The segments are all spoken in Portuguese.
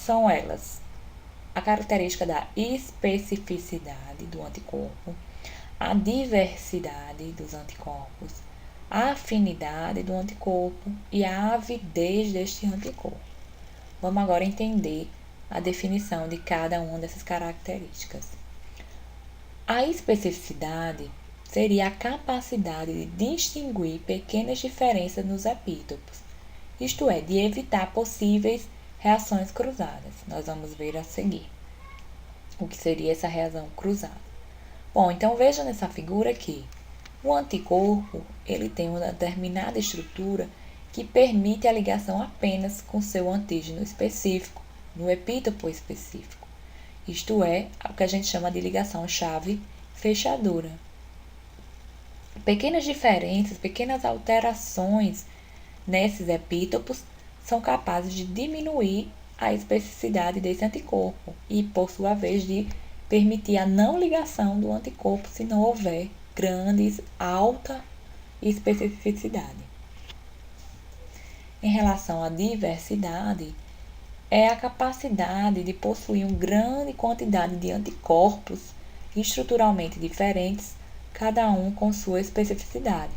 são elas: a característica da especificidade do anticorpo, a diversidade dos anticorpos, a afinidade do anticorpo e a avidez deste anticorpo. Vamos agora entender a definição de cada uma dessas características. A especificidade seria a capacidade de distinguir pequenas diferenças nos epítopos, isto é, de evitar possíveis reações cruzadas. Nós vamos ver a seguir o que seria essa reação cruzada. Bom, então veja nessa figura que o anticorpo ele tem uma determinada estrutura que permite a ligação apenas com seu antígeno específico, no epítopo específico. Isto é, o que a gente chama de ligação chave-fechadura. Pequenas diferenças, pequenas alterações nesses epítopos são capazes de diminuir a especificidade desse anticorpo e, por sua vez, de permitir a não ligação do anticorpo se não houver alta especificidade. Em relação à diversidade, é a capacidade de possuir uma grande quantidade de anticorpos estruturalmente diferentes, cada um com sua especificidade.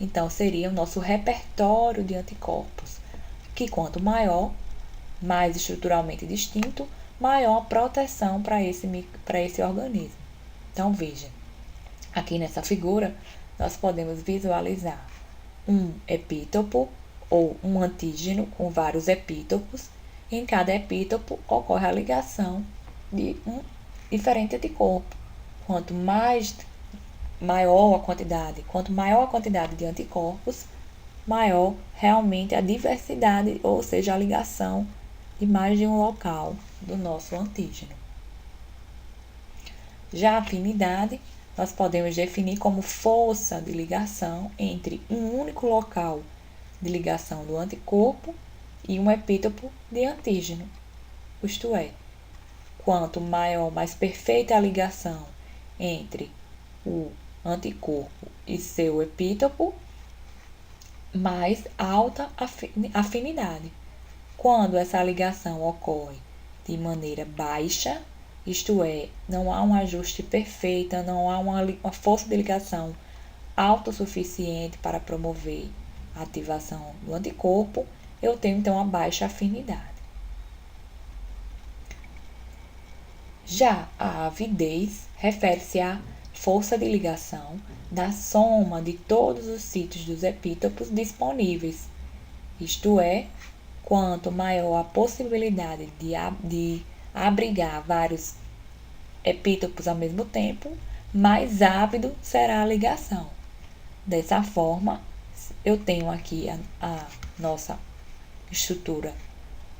Então, seria o nosso repertório de anticorpos, que quanto maior, mais estruturalmente distinto, maior a proteção para esse organismo. Então, veja, aqui nessa figura, nós podemos visualizar um epítopo ou um antígeno com vários epítopos. Em cada epítopo ocorre a ligação de um diferente anticorpo. Quanto maior a quantidade de anticorpos, maior realmente a diversidade, ou seja, a ligação de mais de um local do nosso antígeno. Já a afinidade, nós podemos definir como força de ligação entre um único local de ligação do anticorpo e um epítopo de antígeno. Isto é, quanto maior, mais perfeita a ligação entre o anticorpo e seu epítopo, mais alta afinidade. Quando essa ligação ocorre de maneira baixa, isto é, não há um ajuste perfeito, não há uma força de ligação autossuficiente para promover a ativação do anticorpo, eu tenho então a baixa afinidade. Já a avidez refere-se à força de ligação da soma de todos os sítios dos epítopos disponíveis, isto é, quanto maior a possibilidade de abrigar vários epítopos ao mesmo tempo, mais ávido será a ligação. Dessa forma, eu tenho aqui a nossa estrutura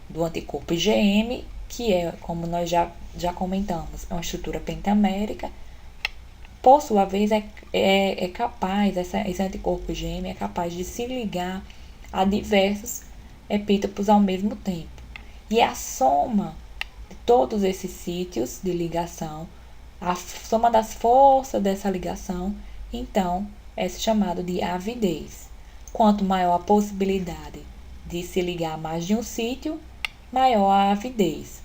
do anticorpo IgM, que é, como nós já comentamos, é uma estrutura pentamérica. Por sua vez, esse anticorpo IgM é capaz de se ligar a diversos epítopos ao mesmo tempo. E a soma de todos esses sítios de ligação, a soma das forças dessa ligação, então, é chamado de avidez. Quanto maior a possibilidade de se ligar a mais de um sítio, maior a avidez.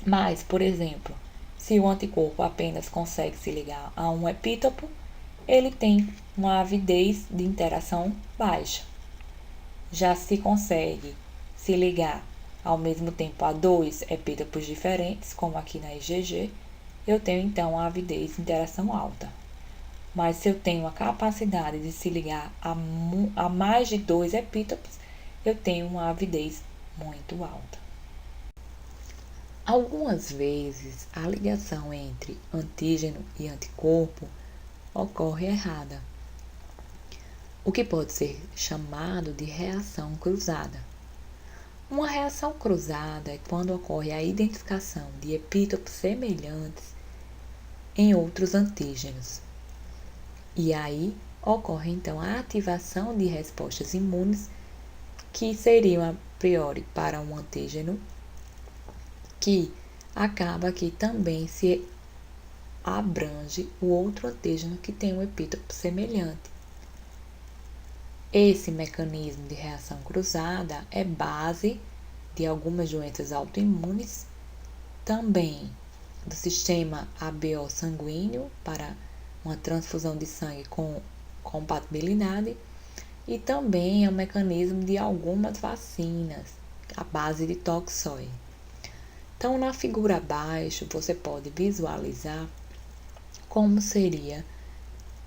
Mas, por exemplo, se o anticorpo apenas consegue se ligar a um epítopo, ele tem uma avidez de interação baixa. Já se consegue se ligar ao mesmo tempo a dois epítopos diferentes, como aqui na IgG, eu tenho então a avidez de interação alta. Mas se eu tenho a capacidade de se ligar a mais de dois epítopos, eu tenho uma avidez muito alta. Algumas vezes, a ligação entre antígeno e anticorpo ocorre errada, o que pode ser chamado de reação cruzada. Uma reação cruzada é quando ocorre a identificação de epítopos semelhantes em outros antígenos. E aí ocorre então a ativação de respostas imunes que seriam a priori para um antígeno, que acaba que também se abrange o outro antígeno que tem um epítopo semelhante. Esse mecanismo de reação cruzada é base de algumas doenças autoimunes, também do sistema ABO sanguíneo para uma transfusão de sangue com compatibilidade e também é o mecanismo de algumas vacinas à base de toxoide. Então, na figura abaixo, você pode visualizar como seria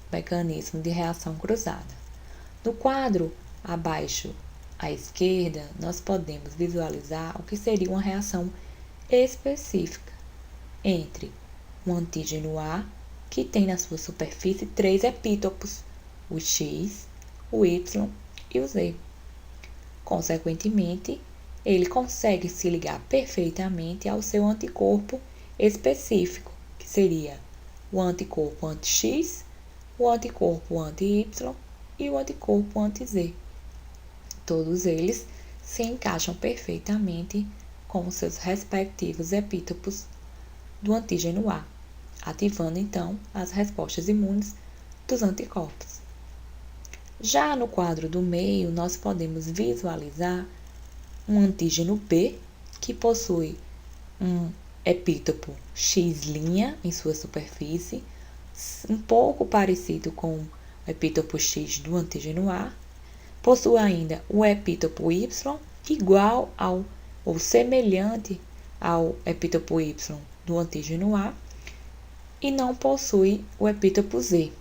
o mecanismo de reação cruzada. No quadro abaixo à esquerda, nós podemos visualizar o que seria uma reação específica entre o antígeno A, que tem na sua superfície 3 epítopos, o X, o Y e o Z. Consequentemente, ele consegue se ligar perfeitamente ao seu anticorpo específico, que seria o anticorpo anti-X, o anticorpo anti-Y e o anticorpo anti-Z. Todos eles se encaixam perfeitamente com os seus respectivos epítopos do antígeno A, ativando então as respostas imunes dos anticorpos. Já no quadro do meio, nós podemos visualizar um antígeno B, que possui um epítopo X' em sua superfície, um pouco parecido com o epítopo X do antígeno A. Possui ainda o epítopo Y, igual ao ou semelhante ao epítopo Y do antígeno A, e não possui o epítopo Z.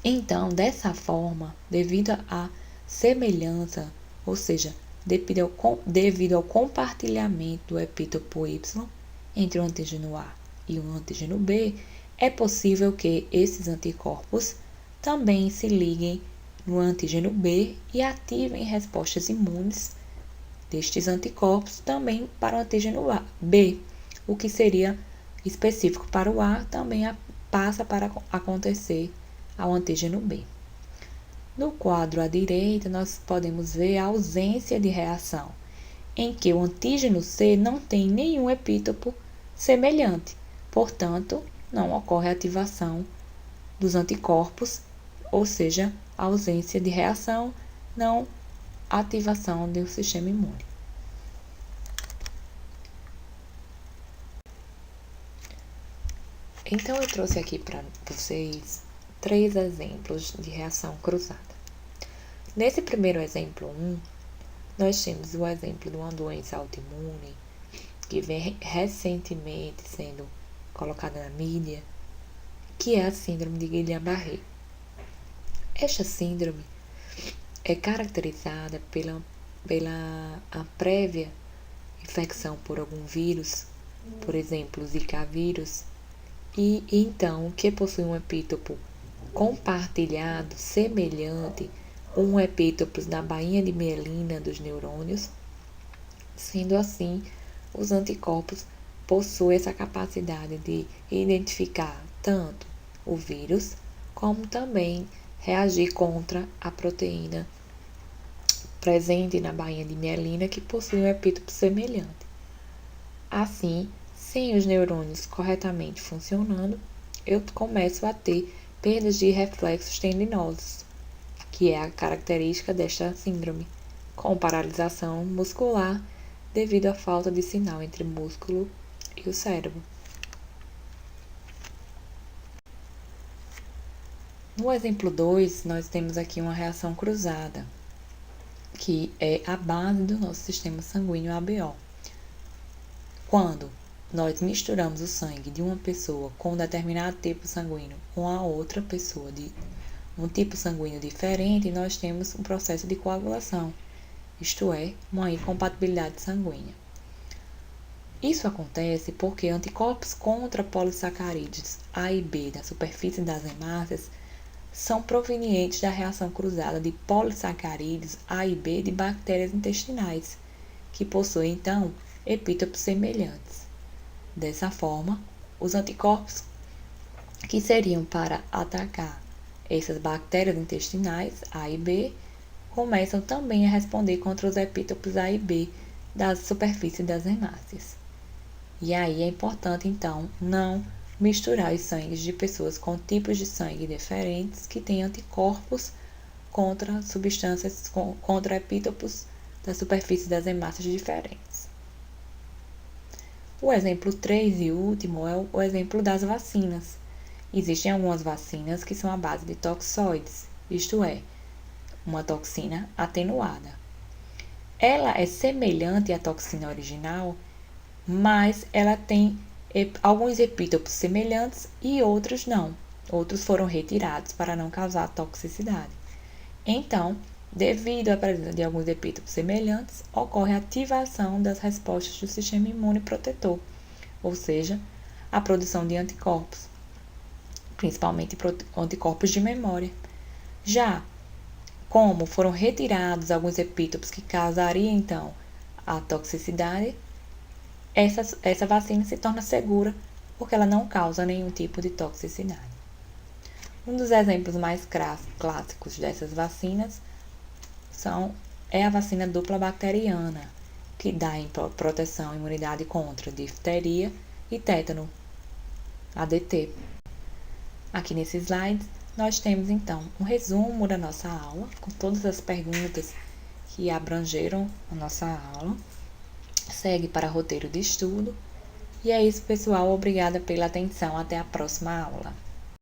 Então, dessa forma, devido à semelhança, ou seja, devido ao compartilhamento do epítopo Y entre o antígeno A e o antígeno B, é possível que esses anticorpos também se liguem no antígeno B e ativem respostas imunes destes anticorpos também para o antígeno B, o que seria específico para o A também passa para acontecer ao antígeno B. No quadro à direita, nós podemos ver a ausência de reação, em que o antígeno C não tem nenhum epítopo semelhante, portanto, não ocorre ativação dos anticorpos, ou seja, ausência de reação, não ativação do sistema imune. Então, eu trouxe aqui para vocês 3 exemplos de reação cruzada. Nesse primeiro exemplo 1, nós temos o exemplo de uma doença autoimune que vem recentemente sendo colocada na mídia, que é a síndrome de Guillain-Barré. Esta síndrome é caracterizada pela a prévia infecção por algum vírus, por exemplo, o Zika vírus, e então que possui um epítopo compartilhado, semelhante, um epítopo na bainha de mielina dos neurônios. Sendo assim, os anticorpos possuem essa capacidade de identificar tanto o vírus, como também reagir contra a proteína presente na bainha de mielina que possui um epítopo semelhante. Assim, sem os neurônios corretamente funcionando, eu começo a ter perdas de reflexos tendinosos, que é a característica desta síndrome, com paralisação muscular devido à falta de sinal entre o músculo e o cérebro. No exemplo 2, nós temos aqui uma reação cruzada, que é a base do nosso sistema sanguíneo ABO. Quando nós misturamos o sangue de uma pessoa com um determinado tipo sanguíneo com a outra pessoa de um tipo sanguíneo diferente, nós temos um processo de coagulação, isto é, uma incompatibilidade sanguínea. Isso acontece porque anticorpos contra polissacarídeos A e B da superfície das hemácias são provenientes da reação cruzada de polissacarídeos A e B de bactérias intestinais, que possuem, então, epítopos semelhantes. Dessa forma, os anticorpos que seriam para atacar essas bactérias intestinais A e B começam também a responder contra os epítopos A e B da superfície das hemácias. E aí é importante, então, não misturar os sangues de pessoas com tipos de sangue diferentes que têm anticorpos contra substâncias, contra epítopos da superfície das hemácias diferentes. O exemplo 3 e último é o exemplo das vacinas. Existem algumas vacinas que são à base de toxoides, isto é, uma toxina atenuada. Ela é semelhante à toxina original, mas ela tem alguns epítopos semelhantes e outros não. Outros foram retirados para não causar toxicidade. Então, devido à presença de alguns epítopos semelhantes, ocorre a ativação das respostas do sistema imune protetor, ou seja, a produção de anticorpos, principalmente anticorpos de memória. Já como foram retirados alguns epítopos que causariam, então, a toxicidade, essa vacina se torna segura porque ela não causa nenhum tipo de toxicidade. Um dos exemplos mais clássicos dessas vacinas é a vacina dupla bacteriana, que dá proteção e imunidade contra difteria e tétano, ADT. Aqui nesse slide, nós temos então um resumo da nossa aula, com todas as perguntas que abrangeram a nossa aula. Segue para roteiro de estudo. E é isso, pessoal. Obrigada pela atenção. Até a próxima aula.